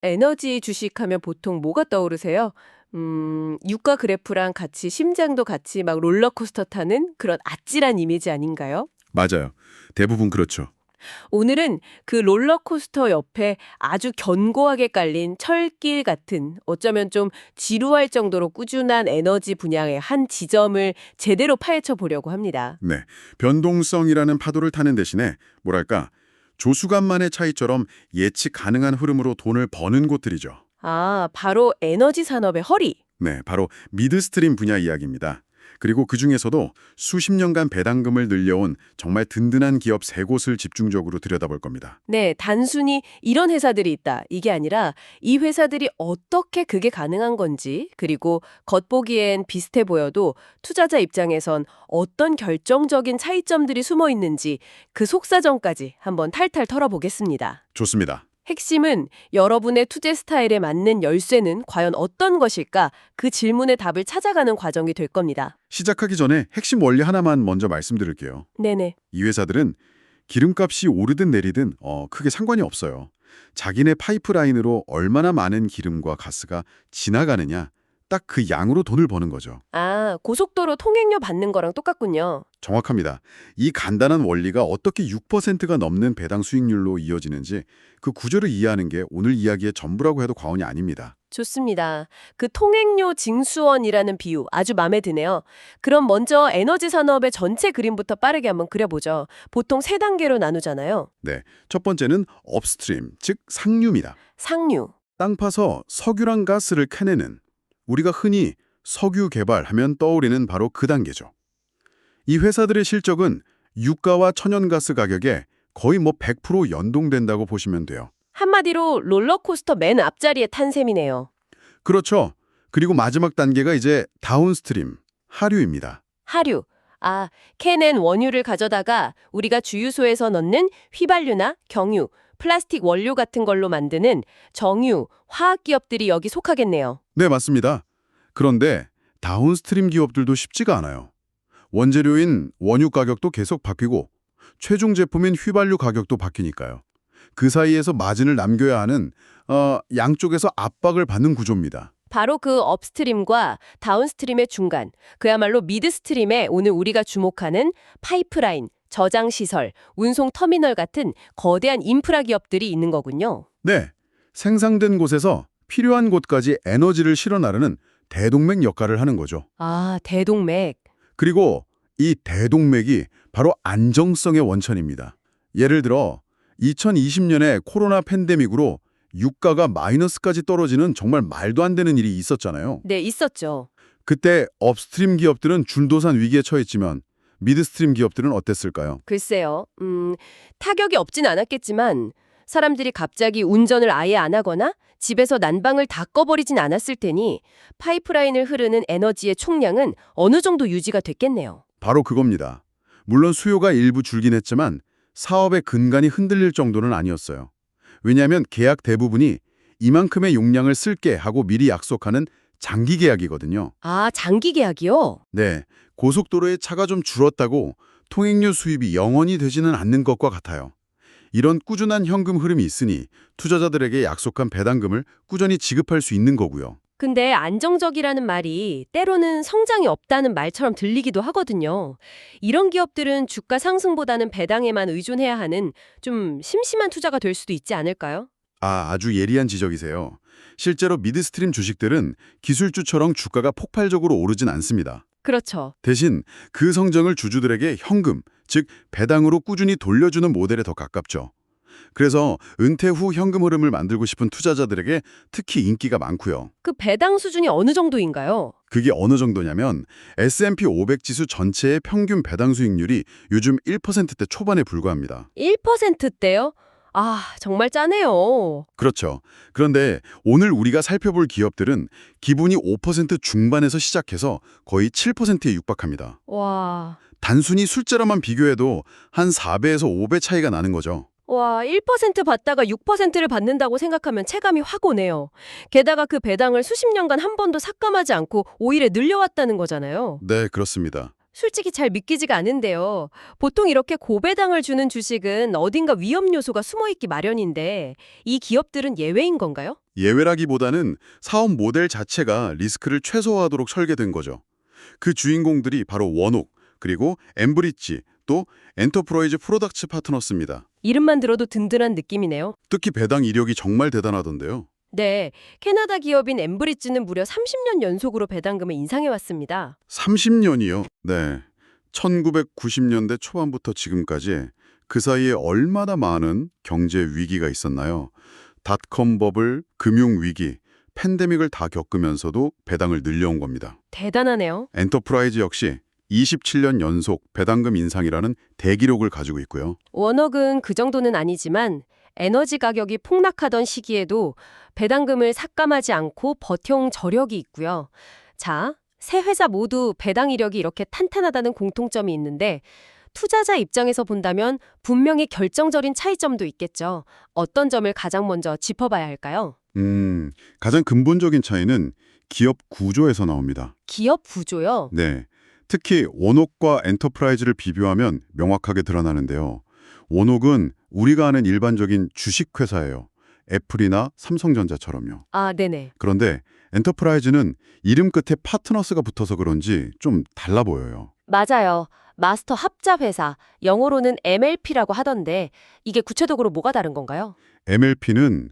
에너지 주식하면 보통 뭐가 떠오르세요? 유가 그래프랑 같이 심장도 같이 막 롤러코스터 타는 그런 아찔한 이미지 아닌가요? 맞아요. 대부분 그렇죠. 오늘은 그 롤러코스터 옆에 아주 견고하게 깔린 철길 같은 어쩌면 좀 지루할 정도로 꾸준한 에너지 분야의 한 지점을 제대로 파헤쳐 보려고 합니다. 네. 변동성이라는 파도를 타는 대신에 뭐랄까 조수간만의 차이처럼 예측 가능한 흐름으로 돈을 버는 곳들이죠. 아, 바로 에너지 산업의 허리. 네, 바로 미드스트림 분야 이야기입니다. 그리고 그중에서도 수십 년간 배당금을 늘려온 정말 든든한 기업 세 곳을 집중적으로 들여다볼 겁니다. 네, 단순히 이런 회사들이 있다. 이게 아니라 이 회사들이 어떻게 그게 가능한 건지, 그리고 겉보기엔 비슷해 보여도 투자자 입장에선 어떤 결정적인 차이점들이 숨어 있는지 그 속사정까지 한번 탈탈 털어보겠습니다. 좋습니다. 핵심은 여러분의 투자 스타일에 맞는 열쇠는 과연 어떤 것일까? 그 질문의 답을 찾아가는 과정이 될 겁니다. 시작하기 전에 핵심 원리 하나만 먼저 말씀드릴게요. 네네. 이 회사들은 기름값이 오르든 내리든 크게 상관이 없어요. 자기네 파이프라인으로 얼마나 많은 기름과 가스가 지나가느냐, 딱 그 양으로 돈을 버는 거죠. 아, 고속도로 통행료 받는 거랑 똑같군요. 정확합니다. 이 간단한 원리가 어떻게 6%가 넘는 배당 수익률로 이어지는지 그 구조를 이해하는 게 오늘 이야기의 전부라고 해도 과언이 아닙니다. 좋습니다. 그 통행료 징수원이라는 비유 아주 마음에 드네요. 그럼 먼저 에너지 산업의 전체 그림부터 빠르게 한번 그려보죠. 보통 세 단계로 나누잖아요. 네, 첫 번째는 업스트림, 즉 상류입니다. 상류. 땅 파서 석유랑 가스를 캐내는, 우리가 흔히 석유 개발하면 떠오르는 바로 그 단계죠. 이 회사들의 실적은 유가와 천연가스 가격에 거의 100% 연동된다고 보시면 돼요. 한마디로 롤러코스터 맨 앞자리에 탄 셈이네요. 그렇죠. 그리고 마지막 단계가 이제 다운스트림, 하류입니다. 하류. 아, 캐낸 원유를 가져다가 우리가 주유소에서 넣는 휘발유나 경유, 플라스틱 원료 같은 걸로 만드는 정유, 화학 기업들이 여기 속하겠네요. 네, 맞습니다. 그런데 다운스트림 기업들도 쉽지가 않아요. 원재료인 원유 가격도 계속 바뀌고 최종 제품인 휘발유 가격도 바뀌니까요. 그 사이에서 마진을 남겨야 하는 양쪽에서 압박을 받는 구조입니다. 바로 그 업스트림과 다운스트림의 중간, 그야말로 미드스트림에 오늘 우리가 주목하는 파이프라인, 저장시설, 운송터미널 같은 거대한 인프라 기업들이 있는 거군요. 네, 생산된 곳에서 필요한 곳까지 에너지를 실어 나르는 대동맥 역할을 하는 거죠. 아, 대동맥. 그리고 이 대동맥이 바로 안정성의 원천입니다. 예를 들어 2020년에 코로나 팬데믹으로 유가가 마이너스까지 떨어지는 정말 말도 안 되는 일이 있었잖아요. 네, 있었죠. 그때 업스트림 기업들은 줄도산 위기에 처했지만 미드스트림 기업들은 어땠을까요? 글쎄요. 타격이 없진 않았겠지만 사람들이 갑자기 운전을 아예 안 하거나 집에서 난방을 다 꺼버리진 않았을 테니 파이프라인을 흐르는 에너지의 총량은 어느 정도 유지가 됐겠네요. 바로 그겁니다. 물론 수요가 일부 줄긴 했지만 사업의 근간이 흔들릴 정도는 아니었어요. 왜냐하면 계약 대부분이 이만큼의 용량을 쓸게 하고 미리 약속하는 장기 계약이거든요. 아, 장기 계약이요? 네, 고속도로의 차가 좀 줄었다고 통행료 수입이 영원히 되지는 않는 것과 같아요. 이런 꾸준한 현금 흐름이 있으니 투자자들에게 약속한 배당금을 꾸준히 지급할 수 있는 거고요. 근데 안정적이라는 말이 때로는 성장이 없다는 말처럼 들리기도 하거든요. 이런 기업들은 주가 상승보다는 배당에만 의존해야 하는 좀 심심한 투자가 될 수도 있지 않을까요? 아주 예리한 지적이세요. 실제로 미드스트림 주식들은 기술주처럼 주가가 폭발적으로 오르진 않습니다. 그렇죠. 대신 그 성장을 주주들에게 현금, 즉 배당으로 꾸준히 돌려주는 모델에 더 가깝죠. 그래서 은퇴 후 현금 흐름을 만들고 싶은 투자자들에게 특히 인기가 많고요. 그 배당 수준이 어느 정도인가요? 그게 어느 정도냐면 S&P 500 지수 전체의 평균 배당 수익률이 요즘 1%대 초반에 불과합니다. 1%대요? 아, 정말 짜네요. 그렇죠. 그런데 오늘 우리가 살펴볼 기업들은 기본이 5% 중반에서 시작해서 거의 7%에 육박합니다. 와, 단순히 숫자로만 비교해도 한 4배에서 5배 차이가 나는 거죠. 1% 받다가 6%를 받는다고 생각하면 체감이 확 오네요. 게다가 그 배당을 수십 년간 한 번도 삭감하지 않고 오히려 늘려왔다는 거잖아요. 네, 그렇습니다. 솔직히 잘 믿기지가 않은데요. 보통 이렇게 고배당을 주는 주식은 어딘가 위험 요소가 숨어있기 마련인데 이 기업들은 예외인 건가요? 예외라기보다는 사업 모델 자체가 리스크를 최소화하도록 설계된 거죠. 그 주인공들이 바로 원옥, 그리고 엠브리지, 또 엔터프라이즈 프로덕츠 파트너스입니다. 이름만 들어도 든든한 느낌이네요. 특히 배당 이력이 정말 대단하던데요. 네, 캐나다 기업인 엠브리지는 무려 30년 연속으로 배당금을 인상해왔습니다. 30년이요? 네. 1990년대 초반부터 지금까지 그 사이에 얼마나 많은 경제 위기가 있었나요? 닷컴 버블, 금융 위기, 팬데믹을 다 겪으면서도 배당을 늘려온 겁니다. 대단하네요. 엔터프라이즈 역시 27년 연속 배당금 인상이라는 대기록을 가지고 있고요. 원억은 그 정도는 아니지만 에너지 가격이 폭락하던 시기에도 배당금을 삭감하지 않고 버텨온 저력이 있고요. 자, 세 회사 모두 배당 이력이 이렇게 탄탄하다는 공통점이 있는데 투자자 입장에서 본다면 분명히 결정적인 차이점도 있겠죠. 어떤 점을 가장 먼저 짚어봐야 할까요? 가장 근본적인 차이는 기업 구조에서 나옵니다. 기업 구조요. 네. 특히 원옥과 엔터프라이즈를 비교하면 명확하게 드러나는데요. 원옥은 우리가 아는 일반적인 주식회사예요. 애플이나 삼성전자처럼요. 아, 네네. 그런데 엔터프라이즈는 이름 끝에 파트너스가 붙어서 그런지 좀 달라 보여요. 맞아요. 마스터 합작 회사, 영어로는 MLP라고 하던데 이게 구체적으로 뭐가 다른 건가요? MLP는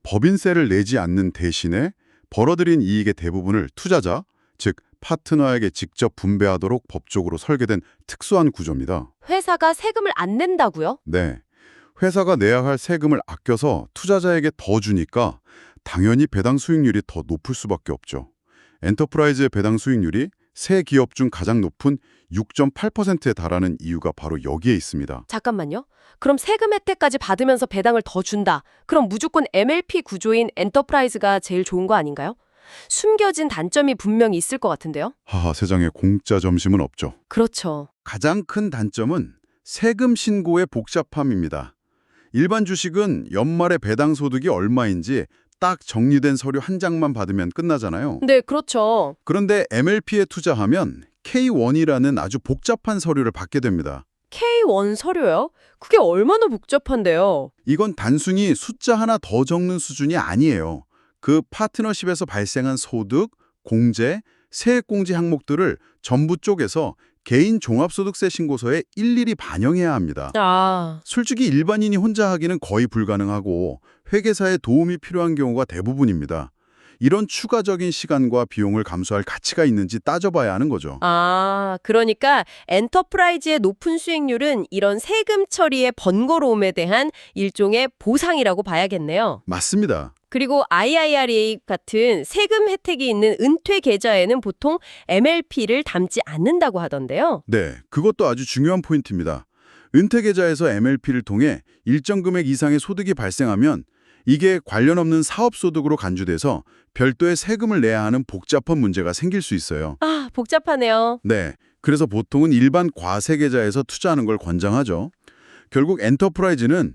법인세를 내지 않는 대신에 벌어들인 이익의 대부분을 투자자, 즉 파트너에게 직접 분배하도록 법적으로 설계된 특수한 구조입니다. 회사가 세금을 안 낸다고요? 네. 회사가 내야 할 세금을 아껴서 투자자에게 더 주니까 당연히 배당 수익률이 더 높을 수밖에 없죠. 엔터프라이즈의 배당 수익률이 세 기업 중 가장 높은 6.8%에 달하는 이유가 바로 여기에 있습니다. 잠깐만요. 그럼 세금 혜택까지 받으면서 배당을 더 준다. 그럼 무조건 MLP 구조인 엔터프라이즈가 제일 좋은 거 아닌가요? 숨겨진 단점이 분명히 있을 것 같은데요? 하하, 세상에 공짜 점심은 없죠. 그렇죠. 가장 큰 단점은 세금 신고의 복잡함입니다. 일반 주식은 연말에 배당 소득이 얼마인지 딱 정리된 서류 한 장만 받으면 끝나잖아요. 네, 그렇죠. 그런데 MLP에 투자하면 K1이라는 아주 복잡한 서류를 받게 됩니다. K1 서류요? 그게 얼마나 복잡한데요? 이건 단순히 숫자 하나 더 적는 수준이 아니에요. 그 파트너십에서 발생한 소득, 공제, 세액공제 항목들을 전부 쪼개서 개인 종합소득세 신고서에 일일이 반영해야 합니다. 아, 솔직히 일반인이 혼자 하기는 거의 불가능하고 회계사의 도움이 필요한 경우가 대부분입니다. 이런 추가적인 시간과 비용을 감수할 가치가 있는지 따져봐야 하는 거죠. 그러니까 엔터프라이즈의 높은 수익률은 이런 세금 처리의 번거로움에 대한 일종의 보상이라고 봐야겠네요. 맞습니다. 그리고 IIRA 같은 세금 혜택이 있는 은퇴 계좌에는 보통 MLP를 담지 않는다고 하던데요. 네, 그것도 아주 중요한 포인트입니다. 은퇴 계좌에서 MLP를 통해 일정 금액 이상의 소득이 발생하면 이게 관련 없는 사업소득으로 간주돼서 별도의 세금을 내야 하는 복잡한 문제가 생길 수 있어요. 아, 복잡하네요. 네, 그래서 보통은 일반 과세 계좌에서 투자하는 걸 권장하죠. 결국 엔터프라이즈는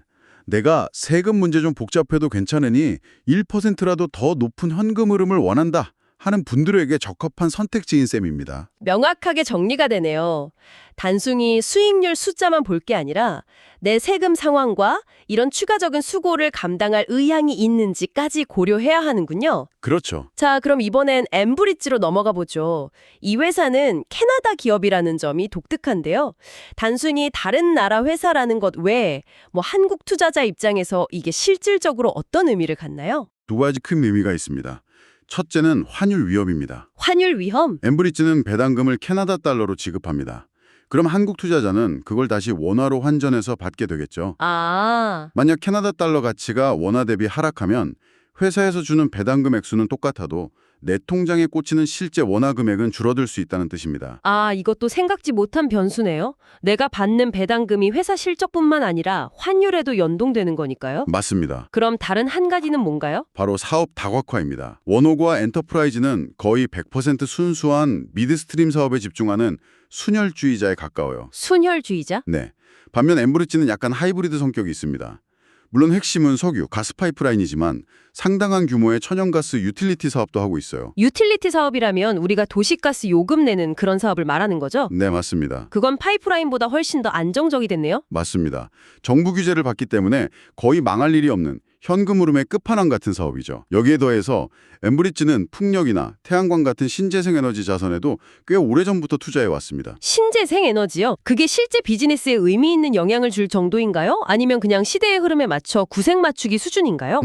내가 세금 문제 좀 복잡해도 괜찮으니 1%라도 더 높은 현금 흐름을 원한다 하는 분들에게 적합한 선택지인 셈입니다. 명확하게 정리가 되네요. 단순히 수익률 숫자만 볼 게 아니라 내 세금 상황과 이런 추가적인 수고를 감당할 의향이 있는지까지 고려해야 하는군요. 그렇죠. 자, 그럼 이번엔 엠브리지로 넘어가 보죠. 이 회사는 캐나다 기업이라는 점이 독특한데요. 단순히 다른 나라 회사라는 것 외에 한국 투자자 입장에서 이게 실질적으로 어떤 의미를 갖나요? 두 가지 큰 의미가 있습니다. 첫째는 환율 위협입니다. 환율 위험? 엠브리지는 배당금을 캐나다 달러로 지급합니다. 그럼 한국 투자자는 그걸 다시 원화로 환전해서 받게 되겠죠. 만약 캐나다 달러 가치가 원화 대비 하락하면 회사에서 주는 배당금 액수는 똑같아도 내 통장에 꽂히는 실제 원화 금액은 줄어들 수 있다는 뜻입니다. 이것도 생각지 못한 변수네요. 내가 받는 배당금이 회사 실적뿐만 아니라 환율에도 연동되는 거니까요. 맞습니다. 그럼 다른 한 가지는 뭔가요? 바로 사업 다각화입니다. 원옥과 엔터프라이즈는 거의 100% 순수한 미드스트림 사업에 집중하는 순혈주의자에 가까워요. 순혈주의자? 네. 반면 엠브리지는 약간 하이브리드 성격이 있습니다. 물론 핵심은 석유, 가스 파이프라인이지만 상당한 규모의 천연가스 유틸리티 사업도 하고 있어요. 유틸리티 사업이라면 우리가 도시가스 요금 내는 그런 사업을 말하는 거죠? 네, 맞습니다. 그건 파이프라인보다 훨씬 더 안정적이겠네요? 맞습니다. 정부 규제를 받기 때문에 거의 망할 일이 없는 현금 흐름의 끝판왕 같은 사업이죠. 여기에 더해서 엠브리지는 풍력이나 태양광 같은 신재생 에너지 자산에도 꽤 오래전부터 투자해 왔습니다. 신재생 에너지요? 그게 실제 비즈니스에 의미 있는 영향을 줄 정도인가요? 아니면 그냥 시대의 흐름에 맞춰 구색 맞추기 수준인가요?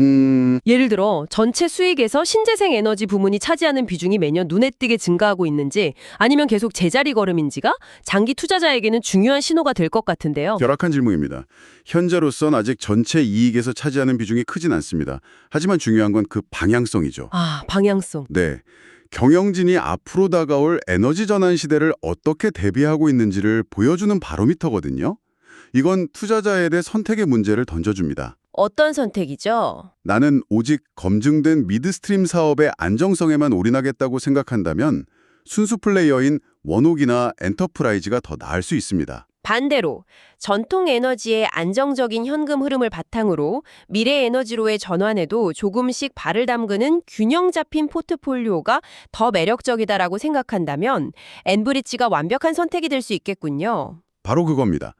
예를 들어 전체 수익에서 신재생 에너지 부문이 차지하는 비중이 매년 눈에 띄게 증가하고 있는지 아니면 계속 제자리 걸음인지가 장기 투자자에게는 중요한 신호가 될 것 같은데요. 결확한 질문입니다. 현재로선 아직 전체 이익에서 차지하는 비중이 크진 않습니다. 하지만 중요한 건 그 방향성이죠. 아, 방향성. 네. 경영진이 앞으로 다가올 에너지 전환 시대를 어떻게 대비하고 있는지를 보여주는 바로미터거든요. 이건 투자자에 대해 선택의 문제를 던져줍니다. 어떤 선택이죠? 나는 오직 검증된 미드스트림 사업의 안정성에만 올인하겠다고 생각한다면 순수 플레이어인 원옥이나 엔터프라이즈가 더 나을 수 있습니다. 반대로 전통 에너지의 안정적인 현금 흐름을 바탕으로 미래 에너지로의 전환에도 조금씩 발을 담그는 균형 잡힌 포트폴리오가 더 매력적이다라고 생각한다면 엔브리지가 완벽한 선택이 될 수 있겠군요. 바로 그겁니다.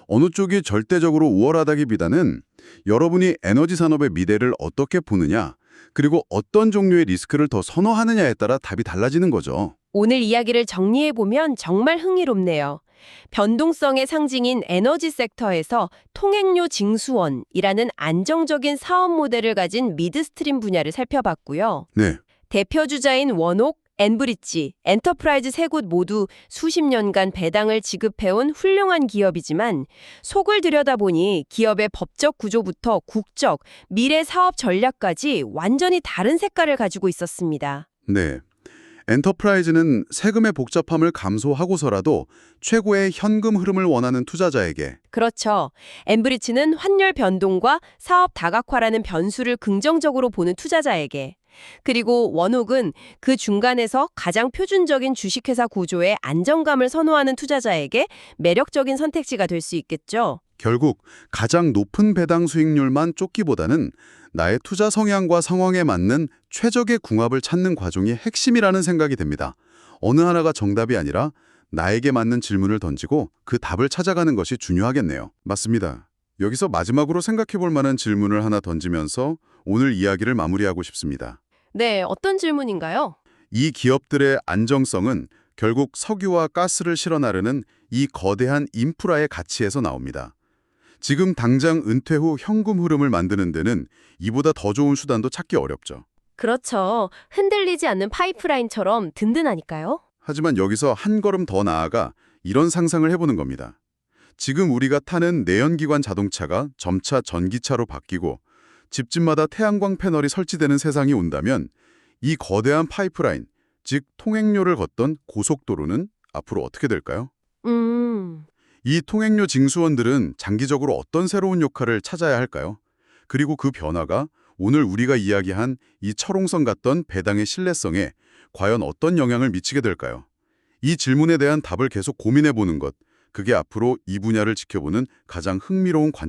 어느 쪽이 절대적으로 우월하다기보다는 여러분이 에너지 산업의 미래를 어떻게 보느냐, 그리고 어떤 종류의 리스크를 더 선호하느냐에 따라 답이 달라지는 거죠. 오늘 이야기를 정리해보면 정말 흥미롭네요. 변동성의 상징인 에너지 섹터에서 통행료 징수원이라는 안정적인 사업 모델을 가진 미드스트림 분야를 살펴봤고요. 네. 대표 주자인 원옥, 엔브리지, 엔터프라이즈 세 곳 모두 수십 년간 배당을 지급해온 훌륭한 기업이지만 속을 들여다보니 기업의 법적 구조부터 국적, 미래 사업 전략까지 완전히 다른 색깔을 가지고 있었습니다. 네. 엔터프라이즈는 세금의 복잡함을 감소하고서라도 최고의 현금 흐름을 원하는 투자자에게, 그렇죠. 엔브리지는 환율 변동과 사업 다각화라는 변수를 긍정적으로 보는 투자자에게, 그리고 원옥은 그 중간에서 가장 표준적인 주식회사 구조의 안정감을 선호하는 투자자에게 매력적인 선택지가 될 수 있겠죠. 결국 가장 높은 배당 수익률만 쫓기보다는 나의 투자 성향과 상황에 맞는 최적의 궁합을 찾는 과정이 핵심이라는 생각이 듭니다. 어느 하나가 정답이 아니라 나에게 맞는 질문을 던지고 그 답을 찾아가는 것이 중요하겠네요. 맞습니다. 여기서 마지막으로 생각해 볼 만한 질문을 하나 던지면서 오늘 이야기를 마무리하고 싶습니다. 네, 어떤 질문인가요? 이 기업들의 안정성은 결국 석유와 가스를 실어 나르는 이 거대한 인프라의 가치에서 나옵니다. 지금 당장 은퇴 후 현금 흐름을 만드는 데는 이보다 더 좋은 수단도 찾기 어렵죠. 그렇죠. 흔들리지 않는 파이프라인처럼 든든하니까요. 하지만 여기서 한 걸음 더 나아가 이런 상상을 해보는 겁니다. 지금 우리가 타는 내연기관 자동차가 점차 전기차로 바뀌고 집집마다 태양광 패널이 설치되는 세상이 온다면 이 거대한 파이프라인, 즉 통행료를 걷던 고속도로는 앞으로 어떻게 될까요? 이 통행료 징수원들은 장기적으로 어떤 새로운 역할을 찾아야 할까요? 그리고 그 변화가 오늘 우리가 이야기한 이 철옹성 같던 배당의 신뢰성에 과연 어떤 영향을 미치게 될까요? 이 질문에 대한 답을 계속 고민해보는 것, 그게 앞으로 이 분야를 지켜보는 가장 흥미로운 관점입니다.